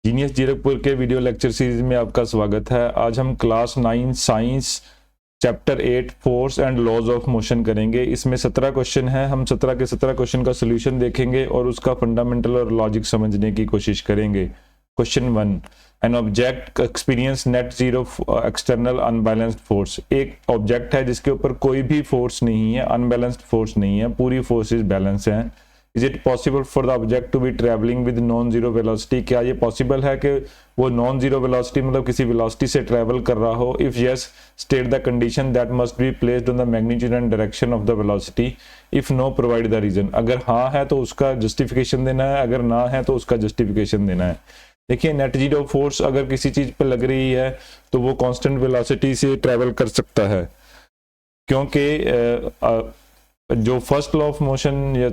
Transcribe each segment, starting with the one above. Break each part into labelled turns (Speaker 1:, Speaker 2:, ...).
Speaker 1: Genius Zirakpur के video lecture series में आपका स्वागत है। आज हम class 9 science chapter 8 force and laws of motion करेंगे। इसमें 17 क्वेश्चन हैं। हम 17 के 17 क्वेश्चन का सोल्यूशन देखेंगे और उसका फंडामेंटल और लॉजिक समझने की कोशिश करेंगे। Question 1, an object experience net zero external unbalanced force. एक ऑब्जेक्ट है जिसके ऊपर कोई भी फोर्स नहीं है, अनबैलेंस्ड फोर्स नहीं है, पूरी फोर्सेस बैलेंस हैं। Is it possible for the object to be travelling with non zero velocity? क्या ये पॉसिबल है कि वो नॉन जीरो वेलोसिटी मतलब किसी वेलोसिटी से ट्रेवल कर रहा हो? If yes, state the condition that must be placed on the magnitude and direction of the velocity. If no, provide the reason. अगर हाँ है तो उसका जस्टिफिकेशन देना है, अगर ना है तो उसका जस्टिफिकेशन देना है। देखिए, नेट जीरो फोर्स अगर किसी चीज पर लग रही है तो वो कांस्टेंट वेलोसिटी से ट्रेवल कर सकता है, क्योंकि जो फर्स्ट लॉ ऑफ मोशन या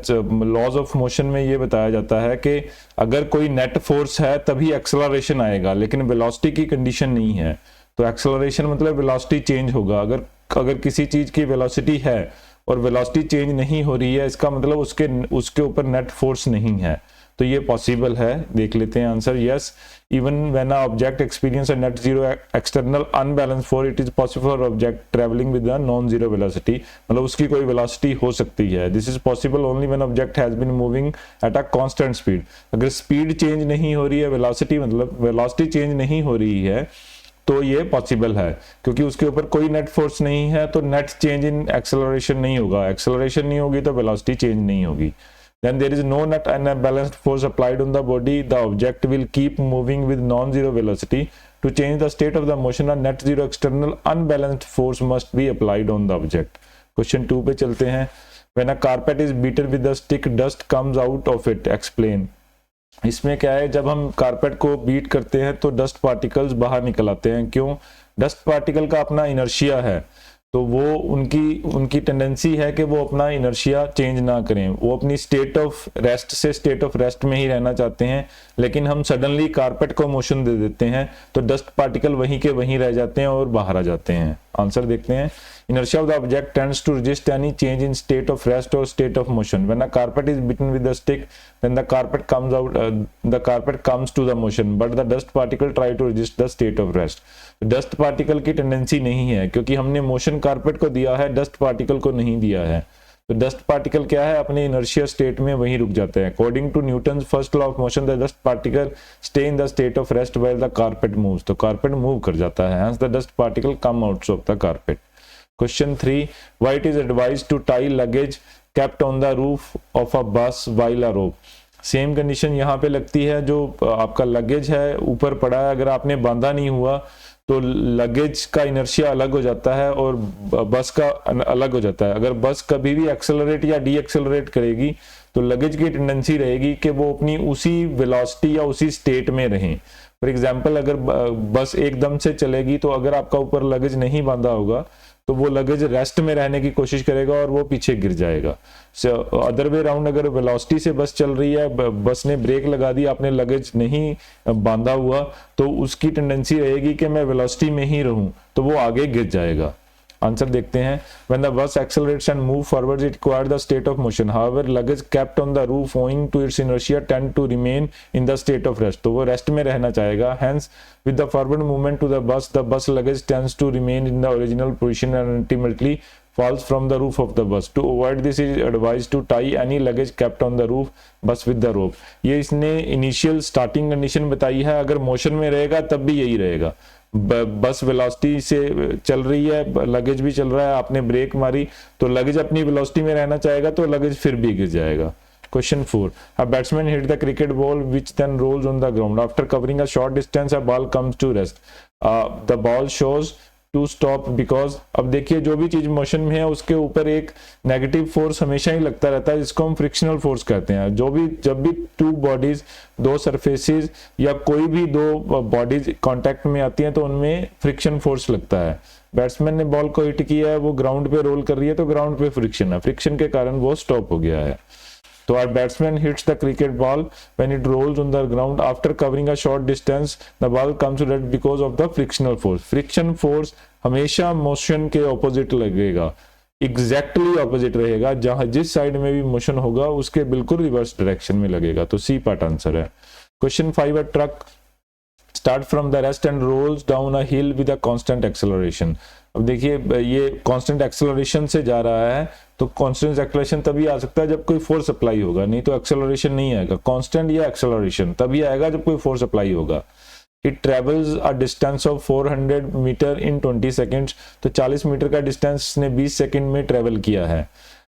Speaker 1: लॉज ऑफ मोशन में ये बताया जाता है कि अगर कोई नेट फोर्स है तभी एक्सेलरेशन आएगा, लेकिन वेलोसिटी की कंडीशन नहीं है। तो एक्सेलरेशन मतलब वेलोसिटी चेंज होगा। अगर किसी चीज की वेलोसिटी है और वेलोसिटी चेंज नहीं हो रही है, इसका मतलब उसके ऊपर नेट फोर्स नहीं है। तो ये पॉसिबल है। देख लेते हैं answer. Yes, even when a object experience a net zero external unbalance force, it is possible for object travelling with a non zero velocity. मतलब उसकी कोई वेलोसिटी हो सकती है। This is possible only when object has been moving at a constant speed. अगर speed change नहीं हो रही है, वेलोसिटी मतलब वेलोसिटी चेंज नहीं हो रही है, तो ये पॉसिबल है, क्योंकि उसके ऊपर कोई नेट फोर्स नहीं है। तो नेट चेंज इन एक्सेलरेशन नहीं होगा। एक्सेलरेशन नहीं होगी तो वेलोसिटी चेंज नहीं होगी। Then there is no net unbalanced force applied on the body. The object will keep moving with non-zero velocity. To change the state of the motion, a net zero external unbalanced force must be applied on the object. Question 2 पे चलते हैं। When a carpet is beaten with a stick, dust comes out of it. Explain. इसमें क्या है, जब हम carpet को beat करते हैं तो डस्ट पार्टिकल्स बाहर निकल आते हैं। क्यों? डस्ट पार्टिकल का अपना इनर्शिया है, तो वो उनकी टेंडेंसी है कि वो अपना इनर्शिया चेंज ना करें। वो अपनी स्टेट ऑफ रेस्ट से स्टेट ऑफ रेस्ट में ही रहना चाहते हैं, लेकिन हम सडनली कारपेट को मोशन दे देते हैं तो डस्ट पार्टिकल वहीं के वहीं रह जाते हैं और बाहर आ जाते हैं। आंसर देखते हैं। Inertia of the object tends to resist any change in state of rest or state of motion. When a carpet is beaten with a stick, then the carpet comes to the motion, but the dust particle try to resist the state of rest. Dust particle की tendency नहीं है, क्योंकि हमने motion carpet को दिया है, dust particle को नहीं दिया है। तो डस्ट पार्टिकल क्या है, अपने इनर्शिया स्टेट में वहीं रुक जाते हैं। According to Newton first law of motion, the dust particle stay in the state of rest while the carpet moves. तो कारपेट मूव कर जाता है, hence the dust particle come out of the carpet. Question 3, why it is advised to tie luggage kept on the roof of a bus while a rope? Same condition यहाँ पे लगती है। जो आपका luggage है ऊपर पड़ा है, अगर आपने बांधा नहीं हुआ तो लगेज का इनर्शिया अलग हो जाता है और बस का अलग हो जाता है। अगर बस कभी भी एक्सेलरेट या डी एक्सेलरेट करेगी तो लगेज की टेंडेंसी रहेगी कि वो अपनी उसी वेलोसिटी या उसी स्टेट में रहें। फॉर एग्जाम्पल, अगर बस एकदम से चलेगी तो अगर आपका ऊपर लगेज नहीं बांधा होगा तो वो लगेज रेस्ट में रहने की कोशिश करेगा और वो पीछे गिर जाएगा। अदर वे राउंड, अगर वेलोसिटी से बस चल रही है, बस ने ब्रेक लगा दी, आपने लगेज नहीं बांधा हुआ, तो उसकी टेंडेंसी रहेगी कि मैं वेलोसिटी में ही रहूं, तो वो आगे गिर जाएगा। आंसर देखते हैं। When the bus accelerates and move forward, it requires the state of motion. However, luggage kept on the roof owing to its inertia tend to remain in the state of rest. तो वो rest में रहना चाहेगा। Hence, with the forward movement to the bus luggage tends to remain in the original position and ultimately falls from the roof of the bus. To avoid this, it is advised to tie any luggage kept on the roof bus with the rope. ये इसने initial starting condition बताई है। अगर motion में रहेगा तब भी यही रहेगा। बस वेलोसिटी से चल रही है, लगेज भी चल रहा है, आपने ब्रेक मारी तो लगेज अपनी वेलोसिटी में रहना चाहेगा तो लगेज फिर भी गिर जाएगा। Question 4, a batsman hit the cricket ball which then rolls on the ground. After covering a short distance, a ball comes to rest. The ball shows to stop because, अब देखिए, जो भी चीज मोशन में है उसके ऊपर एक नेगेटिव फोर्स हमेशा ही लगता रहता है, जिसको हम फ्रिक्शनल फोर्स कहते हैं। जब भी टू बॉडीज, दो सरफेसेस या कोई भी दो बॉडीज कांटेक्ट में आती हैं तो उनमें फ्रिक्शन फोर्स लगता है। बैट्समैन ने बॉल को हिट किया है, वो ग्राउंड पे रोल कर रही है तो ग्राउंड पे फ्रिक्शन है, फ्रिक्शन के कारण वो स्टॉप हो गया है। So our batsman hits the cricket ball when it rolls on the ground. After covering a short distance, the ball comes to rest because of the frictional force. Friction force हमेशा motion के opposite लगेगा, exactly opposite रहेगा। जहां जिस side में भी motion होगा उसके बिल्कुल रिवर्स डायरेक्शन में लगेगा। तो सी पार्ट आंसर है। Question 5, a truck start from the rest and rolls down a hill with a constant acceleration. अब देखिए ये कांस्टेंट एक्सेलरेशन से जा रहा है, तो कांस्टेंट एक्सेलरेशन तभी आ सकता है जब कोई फोर्स अप्लाई होगा, नहीं तो एक्सेलरेशन नहीं आएगा। कांस्टेंट या एक्सेलरेशन तभी आएगा जब कोई फोर्स अप्लाई होगा। It travels a distance of 400 metre in 20 seconds, तो 40 मीटर का डिस्टेंस इसने 20 सेकेंड में ट्रेवल किया है।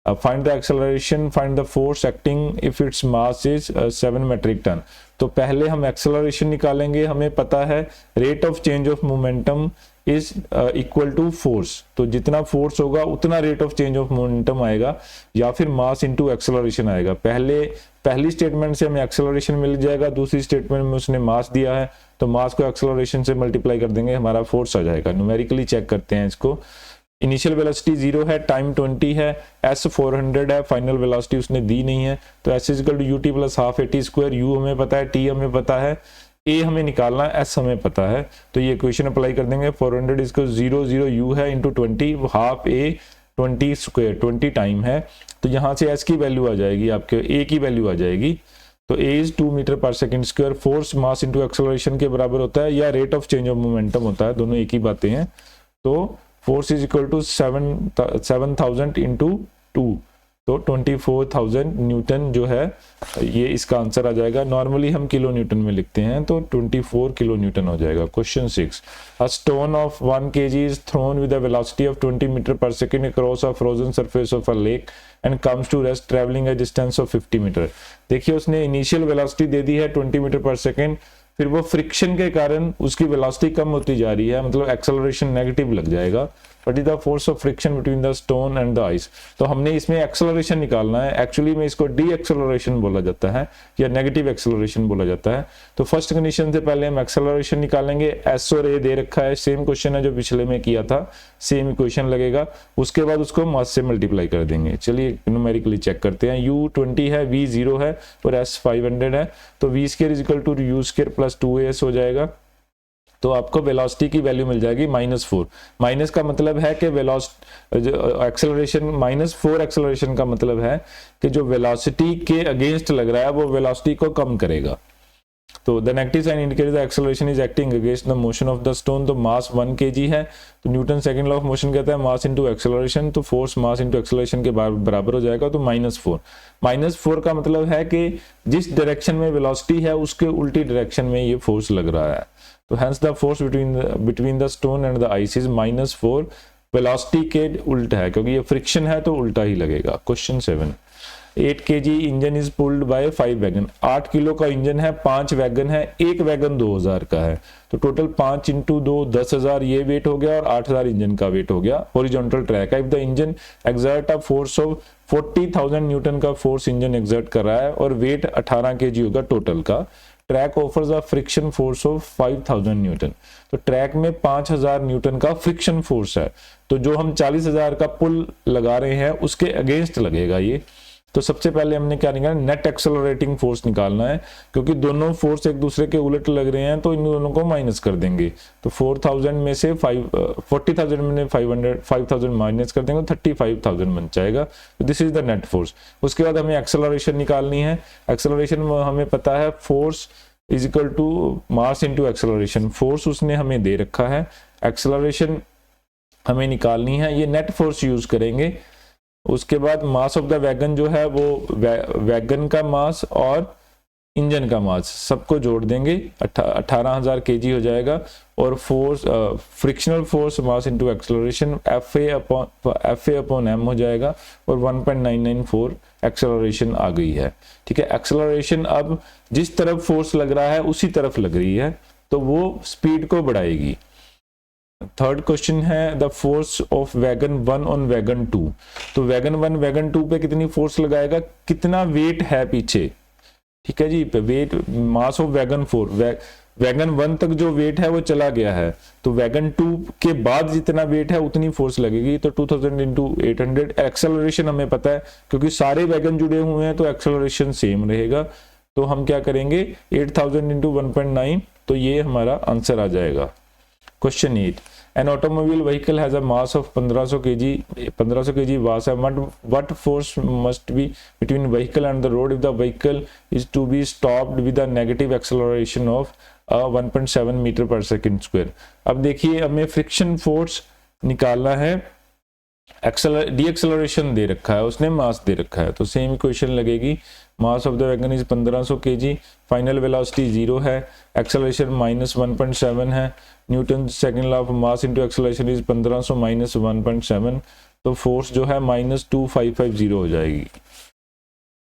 Speaker 1: Find the acceleration, find the force acting if its mass is 7 metric tonne. तो पहले हम एक्सेलरेशन निकालेंगे, हमें पता है rate of change of momentum is equal to force, तो जितना फोर्स होगा उतना rate of change of momentum आएगा, या फिर मास इनटू एक्सेलरेशन आएगा। पहली स्टेटमेंट से हमें एक्सेलरेशन मिल जाएगा, दूसरी स्टेटमेंट में उसने मास दिया है, तो मास को एक्सेलरेशन से मल्टीप्लाई कर देंगे, हमारा फोर्स आ जाएगा। न्यूमेरिकली चेक करते हैं इसको। इनिशियल वेलोसिटी 0 है, टाइम 20 है, s 400 है, फाइनल वेलोसिटी उसने दी नहीं है, तो s equal to ut plus half at square. u हमें पता है, t हमें पता है, a हमें निकालना है, s हमें पता है, तो ये इक्वेशन अप्लाई कर देंगे। 400 इसको 0 0 u है into 20, half a 20 square, 20 time है, तो यहाँ से s की वैल्यू आ जाएगी, आपके a की वैल्यू आ जाएगी, तो a is 2 metre per second square. Force mass into acceleration के बराबर होता है, या rate of change of momentum होता है, दोनों एक ही बातें हैं। तो force is equal to 7000 into 2, तो 24,000 न्यूटन जो है ये इसका आंसर आ जाएगा। नॉर्मली हम किलो न्यूटन में लिखते हैं, तो 24 किलो न्यूटन हो जाएगा। Question 6, a stone of 1 kg is thrown with a velocity of 20 metre per second across a frozen surface of a lake and comes to rest travelling a distance of 50 metre. देखिए उसने initial velocity दे दी है 20 metre per second, फिर वो friction के कारण उसकी वेलोसिटी कम होती जा रही है, मतलब एक्सेलरेशन नेगेटिव लग जाएगा। What is the force of friction between the stone and the ice, तो हमने इसमें एक्सेलरेशन निकालना है। एक्चुअली में इसको डी एक्सेलरेशन बोला जाता है या नेगेटिव एक्सेलरेशन बोला जाता है। तो फर्स्ट कंडीशन से पहले हम एक्सेलरेशन निकालेंगे। एस और ए दे रखा है, सेम क्वेश्चन है जो पिछले में किया था, सेम इक्वेशन लगेगा, उसके बाद उसको मास से मल्टीप्लाई कर देंगे। चलिए न्यूमेरिकली चेक करते हैं। u 20 है, v 0 है और s 500 है, तो v square is equal to u square plus 2as हो जाएगा। तो आपको वेलोसिटी की वैल्यू मिल जाएगी -4। माइनस का मतलब है कि एक्सेलरेशन -4 एक्सेलरेशन का मतलब है कि जो वेलोसिटी के अगेंस्ट लग रहा है वो वेलोसिटी को कम करेगा। तो the negative sign indicates the acceleration is acting against the motion of the stone. तो मास 1 kg है, तो Newton second law of motion कहता है मास इनटू एक्सेलरेशन, तो फोर्स मास इनटू एक्सेलरेशन के बराबर हो जाएगा, तो -4। -4 का मतलब है कि जिस डायरेक्शन में वेलोसिटी है उसके उल्टी डायरेक्शन में ये फोर्स लग रहा है। तो hence the force between the stone and the ice is -4, velocity के उल्टा है, क्योंकि ये फ्रिक्शन है तो उल्टा ही लगेगा। Question 7, 8 kg engine is pulled bye 5 wagon. 8 kilo का इंजन है, 5 वैगन है, एक वैगन 2000 का है, तो टोटल 5 इंटू 2 10,000 ये वेट हो गया और 8000 इंजन का वेट हो गया। हॉरिजॉन्टल ट्रैक है। If the engine exert a force of 40,000 Newton का फोर्स इंजन एक्सर्ट कर रहा है और वेट 18 kg होगा टोटल का। Track offers a friction force of 5000 Newton, तो ट्रैक में 5000 न्यूटन का फ्रिक्शन फोर्स है, तो जो हम 40,000 का पुल लगा रहे हैं उसके अगेंस्ट लगेगा ये। तो सबसे पहले हमने क्या निकालना, नेट एक्सेलरेटिंग फोर्स निकालना है, क्योंकि दोनों फोर्स एक दूसरे के उलट लग रहे हैं, तो इन दोनों को माइनस कर देंगे। तो 4000 में से 40,000 में 5000 माइनस कर देंगे, 35,000 बन जाएगा। तो this is the net force. उसके बाद हमें एक्सेलरेशन निकालनी है। एक्सेलरेशन हमें पता है force is equal to mass into acceleration. Force उसने हमें दे रखा है, एक्सेलरेशन हमें निकालनी है, ये नेट फोर्स यूज करेंगे। उसके बाद मास ऑफ द वैगन जो है वो वैगन का मास और इंजन का मास सबको जोड़ देंगे, 18,000 kg हो जाएगा। और force frictional force mass into acceleration FA upon m हो जाएगा, और 1.994 एक्सेलरेशन आ गई है। ठीक है, एक्सेलरेशन अब जिस तरफ फोर्स लग रहा है उसी तरफ लग रही है, तो वो स्पीड को बढ़ाएगी। थर्ड क्वेश्चन है the force of wagon 1 on wagon 2। तो वैगन 1 वैगन 2 पे कितनी फोर्स लगाएगा, कितना वेट है पीछे। ठीक है जी, weight mass of wagon 4, wagon 1 तक जो वेट है वो चला गया है, तो वैगन 2 के बाद जितना वेट है उतनी फोर्स लगेगी, तो 2000 इंटू 800। एक्सेलरेशन हमें पता है क्योंकि सारे वैगन जुड़े हुए हैं, तो एक्सेलरेशन सेम रहेगा। तो हम क्या करेंगे, 8000 इंटू 1.9, तो ये हमारा आंसर आ जाएगा। Question 8. An automobile vehicle has a mass of 1500 kg mass, and what force must be between vehicle and the road if the vehicle is to be stopped with a negative acceleration of 1.7 metre per second square. अब देखिए हमें friction force निकालना है, D acceleration दे रखा है, उसने मास दे रखा है, तो सेम इक्वेशन लगेगी। मास of the wagon is 1500 kg, final velocity 0 है, एक्सेलरेशन -1.7 है, Newton second law of mass into acceleration is 1500 minus 1.7, तो फोर्स जो है -2550 हो जाएगी।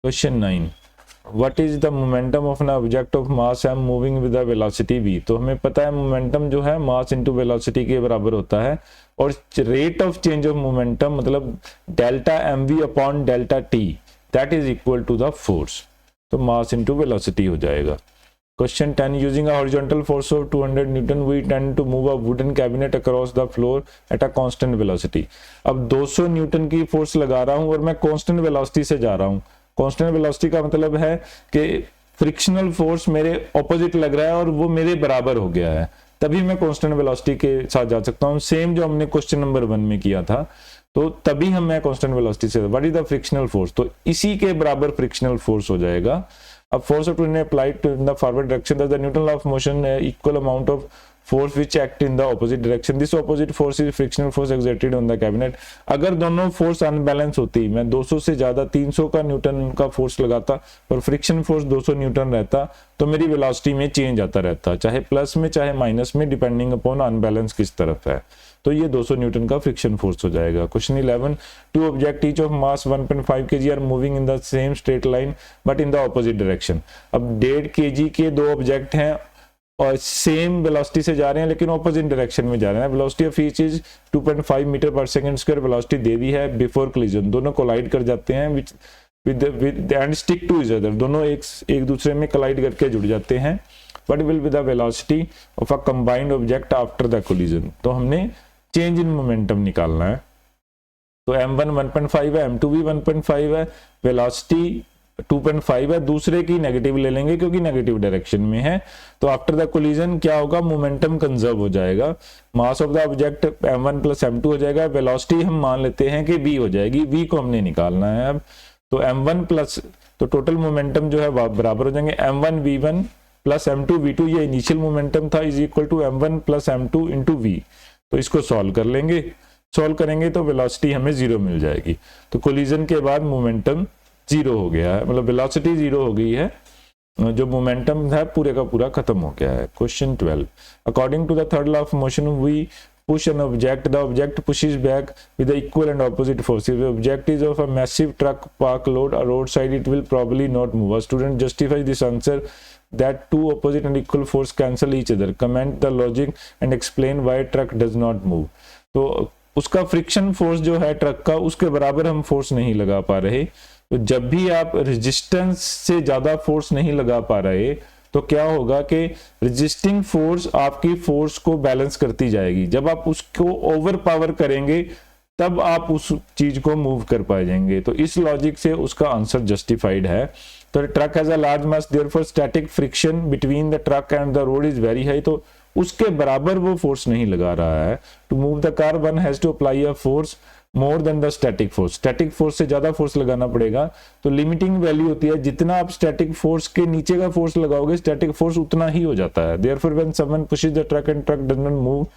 Speaker 1: Question 9, what is the momentum of N object of mass am moving with the velocity v। तो हमें पता है मोमेंटम जो है मास इनटू वेलोसिटी के बराबर होता है, और rate of change of momentum मतलब delta mv upon delta t that is equal to the force, तो मास इनटू वेलोसिटी हो जाएगा। Question 10, using a horizontal force of 200 newton we tend to move a wooden cabinet across the floor at a constant velocity. अब 200 Newton की force लगा रहा हूं और मैं कांस्टेंट वेलोसिटी से जा रहा हूं। कांस्टेंट वेलोसिटी का मतलब है कि फ्रिक्शनल फोर्स मेरे ऑपोजिट लग रहा है और वो मेरे बराबर हो गया है, तभी मैं कांस्टेंट वेलोसिटी के साथ जा सकता हूं। सेम जो हमने क्वेश्चन नंबर 1 में किया था, तो तभी मैं कांस्टेंट वेलोसिटी से, what is the frictional force, तो इसी के बराबर फ्रिक्शनल फोर्स हो जाएगा। अब force of twin applied to in the forward direction, the Newton law of motion equal amount of force which act in the opposite direction, this opposite force is frictional force exerted on the cabinet। अगर दोनों force unbalance होती, मैं 200 से ज्यादा 300 का Newton का force लगाता और फ्रिक्शन फोर्स 200 न्यूटन रहता, तो मेरी वेलोसिटी में चेंज आता रहता, चाहे प्लस में चाहे माइनस में, डिपेंडिंग अपॉन अनबैलेंस किस तरफ है। तो ये 200 न्यूटन का फ्रिक्शन फोर्स हो जाएगा। Question 11, two object each of mass 1.5 kg are moving in the same straight line but in the opposite direction. अब 1.5 kg के दो ऑब्जेक्ट हैं और सेम वेलोसिटी से जा रहे हैं लेकिन ऑपोजिट डायरेक्शन में जा रहे हैं। Velocity of each is 2.5 metre per second square, velocity दे दी है बिफोर कोलिजन, दोनों कोलाइड कर जाते हैं with and stick to each other, दोनों एक दूसरे में कोलाइड करके जुड़ जाते हैं। What will be the velocity of a combined object after the collision, तो हमने चेंज इन मोमेंटम निकालना है। तो m1 1.5 है, m2 भी 1.5 है, वेलोसिटी 2.5 है, दूसरे की नेगेटिव ले लेंगे क्योंकि नेगेटिव डायरेक्शन में है। तो आफ्टर द कोलिजन क्या होगा, मोमेंटम कंजर्व हो जाएगा, मास of the object m1 plus m2 हो जाएगा, वेलोसिटी हम मान लेते हैं कि v हो जाएगी, v को हमने निकालना है। अब तो m1 प्लस, तो टोटल मोमेंटम जो है बराबर हो जाएंगे m1 v1 plus m2 v2, ये इनिशियल मोमेंटम था, is equal to m1 plus m2 into v। तो इसको सॉल्व कर लेंगे, सॉल्व करेंगे तो वेलोसिटी हमें 0 मिल जाएगी। तो कोलिजन के बाद मोमेंटम 0 हो गया है, मतलब वेलोसिटी 0 हो गई है, जो मोमेंटम है पूरे का पूरा खत्म हो गया है। Question 12, according to the third law of motion we push an object, the object pushes back with the equal and opposite forces. If the object is of a massive truck park load or roadside, it will probably not move. A student justifies this answer that two opposite and equal force cancel each other. Comment the logic and explain why truck does not move. तो उसका friction force जो है truck का, उसके बराबर हम force नहीं लगा पा रहे। तो जब भी आप रेजिस्टेंस से ज्यादा फोर्स नहीं लगा पा रहे तो क्या होगा कि रेजिस्टिंग फोर्स आपकी फोर्स को बैलेंस करती जाएगी। जब आप उसको ओवर पावर करेंगे तब आप उस चीज को मूव कर पाएंगे। तो इस लॉजिक से उसका आंसर जस्टिफाइड है। तो truck has a large mass, therefore static friction between the truck and the road is very high, तो उसके बराबर वो फोर्स नहीं लगा रहा है। To move the car one has to apply a force more than the static force, static force से ज्यादा फोर्स लगाना पड़ेगा। तो लिमिटिंग वैल्यू होती है, जितना आप स्टैटिक फोर्स के नीचे का फोर्स लगाओगे स्टैटिक फोर्स उतना ही हो जाता है। Therefore when someone pushes the truck and truck does not move,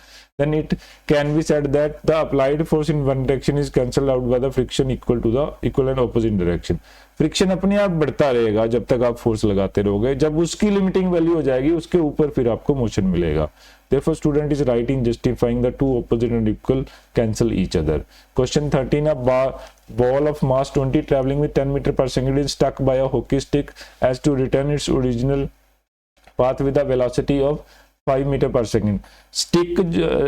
Speaker 1: then it can be said that the applied force in one direction is cancelled out by the friction equal to the equal and opposite direction। Friction अपने आप बढ़ता रहेगा जब तक आप force लगाते रहोगे, जब उसकी लिमिटिंग वैल्यू हो जाएगी उसके ऊपर फिर आपको मोशन मिलेगा। Therefore student is right in justifying the two opposite and equal cancel each other। Question 13, a ball of mass 20 traveling with 10 meter per second is stuck by a hockey stick as to return its original path with a velocity of 5 metre per second. Stick,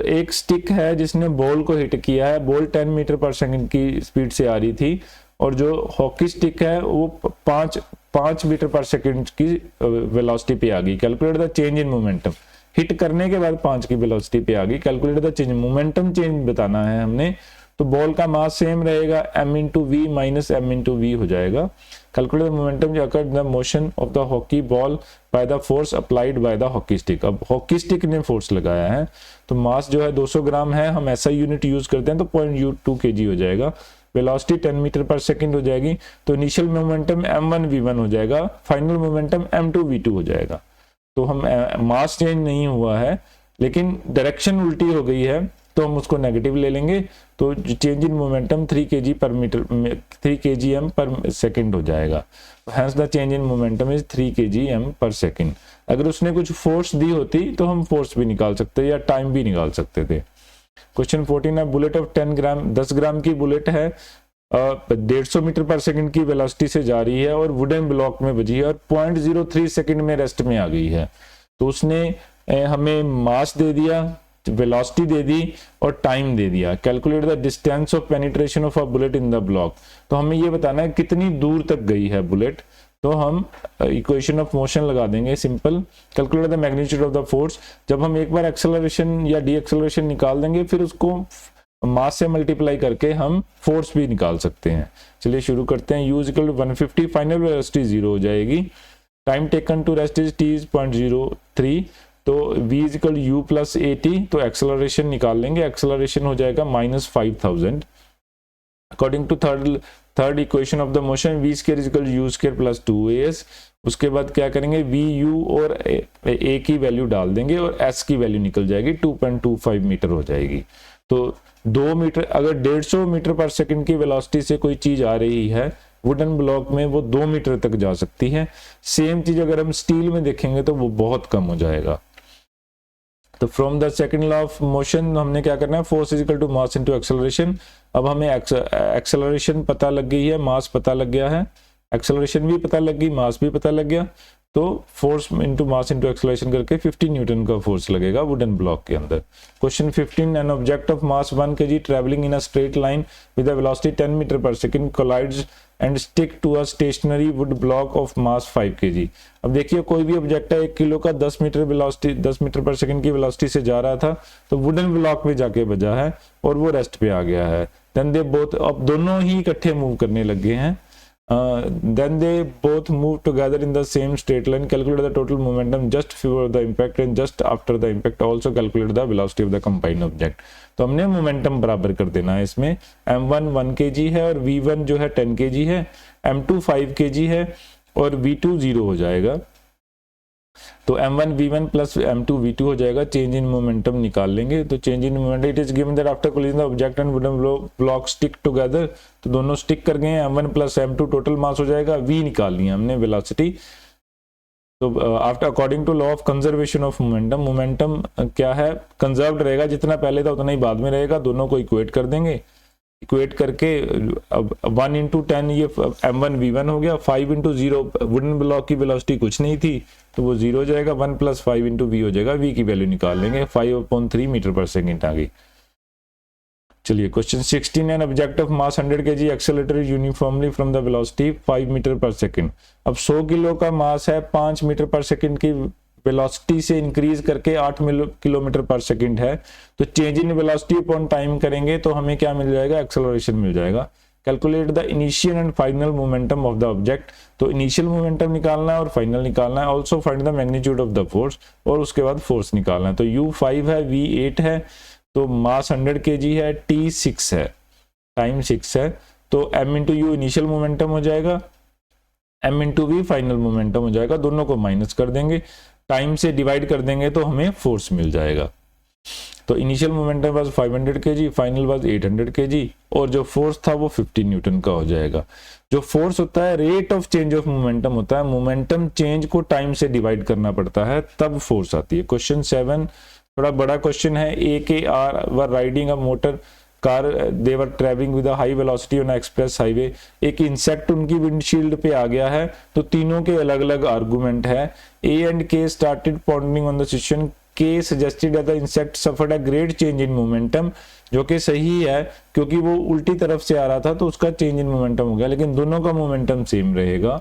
Speaker 1: एक stick है जिसने ball को hit किया है, ball 10 metre per second की speed से आ रही थी और जो हॉकी स्टिक है वो 5 मीटर पर सेकंड की वेलोसिटी पे आ गई। Calculate the change in momentum, hit करने के बाद 5 की वेलोसिटी पे आ गई। Calculate the change, momentum change बताना है हमने। तो बॉल का मास सेम रहेगा, m into V minus m into V हो जाएगा। कैलकुलेट द मोमेंटम जो occurred the motion of the hockey ball by the force applied by the hockey stick. अब हॉकी स्टिक ने फोर्स लगाया है तो मास जो है 200 ग्राम है, हम ऐसा यूनिट यूज करते हैं तो 0.2 kg हो जाएगा। वेलोसिटी 10 मीटर पर सेकंड हो जाएगी, तो इनिशियल मोमेंटम m1v1 हो जाएगा, फाइनल मोमेंटम m2v2 हो जाएगा। तो हम मास चेंज नहीं हुआ है लेकिन डायरेक्शन उल्टी हो गई है तो हम उसको नेगेटिव ले लेंगे, तो change in momentum 3 kgm per second हो जाएगा। Hence the change in momentum is 3 kgm per second. अगर उसने कुछ फोर्स दी होती तो हम फोर्स भी निकाल सकते या टाइम भी निकाल सकते थे। क्वेश्चन 14 है, बुलेट ऑफ 10 ग्राम की बुलेट है, 150 मीटर पर सेकंड की वेलोसिटी से जा रही है और वुडन ब्लॉक में बजी है और 0.03 सेकंड में रेस्ट में आ गई है। तो उसने हमें मास दे दिया, वेलोसिटी दे दी और टाइम दे दिया। Calculate the distance of penetration of a bullet in the block. तो हमें ये बताना है कितनी दूर तक गई है बुलेट। तो हम इक्वेशन ऑफ मोशन लगा देंगे simple. Calculate the magnitude of the force. जब हम एक बार एक्सेलरेशन या डी एक्सेलरेशन निकाल देंगे फिर उसको मास से मल्टीप्लाई करके हम फोर्स भी निकाल सकते हैं। चलिए शुरू करते हैं। u equal to 150, final velocity 0 हो जाएगी। Time taken to rest is t is 0.03, तो v is equal u plus at, तो एक्सेलरेशन निकाल लेंगे, एक्सेलरेशन हो जाएगा -5000। According to third equation of the motion v square is equal u square plus 2as। उसके बाद क्या करेंगे, v u और a की वैल्यू डाल देंगे और s की वैल्यू निकल जाएगी 2.25 मीटर हो जाएगी। तो 2 मीटर, अगर 150 मीटर पर सेकंड की वेलोसिटी से कोई चीज आ रही है वुडन ब्लॉक में, वो 2 मीटर तक जा सकती है। सेम चीज अगर हम स्टील में देखेंगे तो वो बहुत कम हो जाएगा। तो from the second law of motion हमने क्या करना है, force is equal to mass into acceleration. अब हमें एक्सेलरेशन पता लग गई है, मास पता लग गया है, एक्सेलरेशन भी पता लग गई, मास भी पता लग गया। तो force into mass into acceleration करके 50 न्यूटन का फोर्स लगेगा वुडन ब्लॉक के अंदर। Question 15, an object of mass 1 kg travelling in a straight line with a velocity 10 metre per second collides and stick to a stationary wood block of mass 5 kg। अब देखिए कोई भी object है 1 kilo का 10 metre per second की velocity से जा रहा था, तो वुडन ब्लॉक में जाके बजा है और वो रेस्ट पे आ गया है। देन दे बोथ, अब दोनों ही इकट्ठे मूव करने लग गए हैं। Then they both move together in the same straight line. Calculate the total momentum just before the impact and just after the impact. Also calculate the velocity of the combined object. तो हमने momentum बराबर कर देना है इसमें। m1 1 kg है और v1 जो है 10 kg है, m2 5 kg है और v2 0 हो जाएगा। तो m1 v1 plus m2 v2 हो जाएगा। चेंज इन मोमेंटम निकाल लेंगे। तो change in momentum, it is given that after collision the object and wooden block stick together, तो दोनों स्टिक कर गए हैं। m1 plus m2 total mass हो जाएगा, v निकाल लिया हमने वेलोसिटी। तो after according to law of conservation of momentum, momentum क्या है, कंजर्व्ड रहेगा, जितना पहले था उतना ही बाद में रहेगा। दोनों को इक्वेट कर देंगे, इक्वेट करके अब 1 इंटू 10 ये m1 v1 हो गया, 5 इंटू 0 वुडन ब्लॉक की वेलोसिटी कुछ नहीं थी तो वो 0 हो जाएगा, 1 प्लस 5 इंटू v हो जाएगा, v की वैल्यू निकाल लेंगे, 5/3 मीटर पर सेकंड आ गई। चलिए question 16, an object of mass 100 kg accelerated uniformly from the velocity 5 metre per second. अब 100 किलो का मास है, 5 मीटर पर सेकंड की वेलोसिटी से इंक्रीज करके 8 किलोमीटर पर सेकंड है। तो change in velocity upon time करेंगे तो हमें क्या मिल जाएगा, एक्सेलरेशन मिल जाएगा। Calculate the initial and final momentum of the object. तो इनिशियल मोमेंटम निकालना है और फाइनल निकालना है। Also find the magnitude of the force, और उसके बाद फोर्स निकालना है। तो u5 है, v8 है, तो मास 100 kg है, t 6 है, टाइम 6 है। तो m into you initial momentum हो जाएगा, m into v final momentum हो जाएगा। दोनों को माइनस कर देंगे, टाइम से डिवाइड कर देंगे तो हमें फोर्स मिल जाएगा। तो initial momentum was 500 kg, final was 800 kg, और जो फोर्स था वो 50 न्यूटन का हो जाएगा। जो फोर्स होता है rate of change of momentum होता है, मोमेंटम चेंज को टाइम से डिवाइड करना पड़ता है तब फोर्स आती है। क्वेश्चन 7 थोड़ा बड़ा क्वेश्चन है। A K R were riding a motor car, they were travelling with a high velocity on express highway. एक इंसेक्ट उनकी विंडशील्ड पे आ गया है, तो तीनों के अलग अलग आर्गुमेंट है। A and K started pondering on the situation, K suggested that the insect suffered a great change in momentum, जो कि सही है क्योंकि वो उल्टी तरफ से आ रहा था तो उसका चेंज इन मोमेंटम हो गया, लेकिन दोनों का मोमेंटम सेम रहेगा।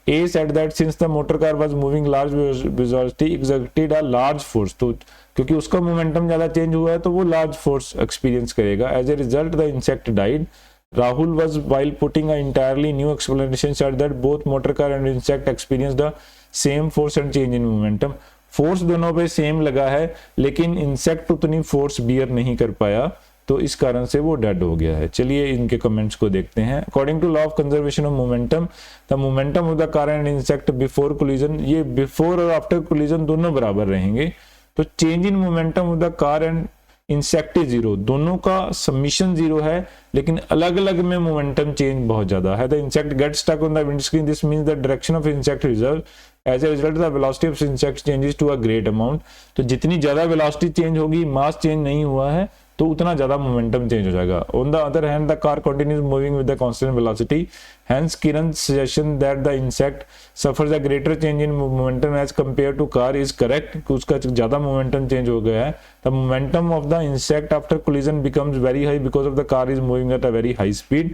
Speaker 1: A said that since the motor car was moving large velocity exerted a large force, तो क्योंकि उसका मोमेंटम ज्यादा चेंज हुआ है तो वो लार्ज फोर्स एक्सपीरियंस करेगा. As a result the insect died. Rahul was, while putting an entirely new explanation, said that both motor car and insect experienced the same force and change in momentum. Force दोनों पे same लगा है लेकिन insect उतनी force beer नहीं कर पाया, तो इस कारण से वो डेड हो गया है. चलिए इनके कमेंट्स को देखते हैं. According to law of conservation of momentum, the momentum of the car and insect before collision, ये बिफोर और आफ्टर कोलिजन दोनों बराबर रहेंगे. तो change in momentum of the car and insect is zero, दोनों का सबमिशन जीरो है लेकिन अलग अलग में मोमेंटम चेंज बहुत ज्यादा है. The insect get stuck on the windscreen, this means the direction of insect reserve. As a result the velocity of insect changes to a great amount. तो जितनी ज्यादा वेलोसिटी चेंज होगी, मास चेंज नहीं हुआ है, तो उतना ज्यादा मोमेंटम चेंज हो जाएगा. On the other hand the car continues moving with the constant velocity. Hence Kiran's suggestion that the insect suffers a greater change in momentum as compared to car is correct. उसका ज्यादा momentum change हो गया है. The momentum of the insect after collision becomes very high because of the car is moving at a very high speed.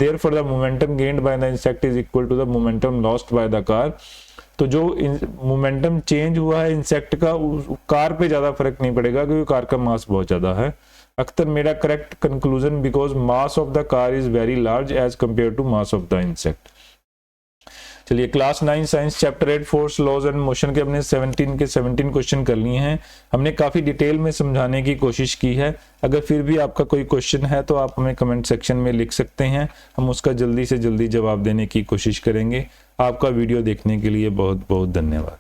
Speaker 1: Therefore the momentum gained by the insect is equal to the momentum lost by the car. तो जो momentum change हुआ है insect का, car पे ज्यादा फर्क नहीं पड़ेगा क्योंकि कार का मास बहुत ज्यादा है. अख्तर मेरा correct conclusion because mass of the car is very large as compare to mass of the insect. चलिए class 9 science chapter 8 force laws and motion के हमने 17 के 17 क्वेश्चन कर लिए हैं. हमने काफी डिटेल में समझाने की कोशिश की है. अगर फिर भी आपका कोई क्वेश्चन है तो आप हमें कमेंट सेक्शन में लिख सकते हैं, हम उसका जल्दी से जल्दी जवाब देने की कोशिश करेंगे. आपका वीडियो देखने के लिए बहुत बहुत धन्यवाद.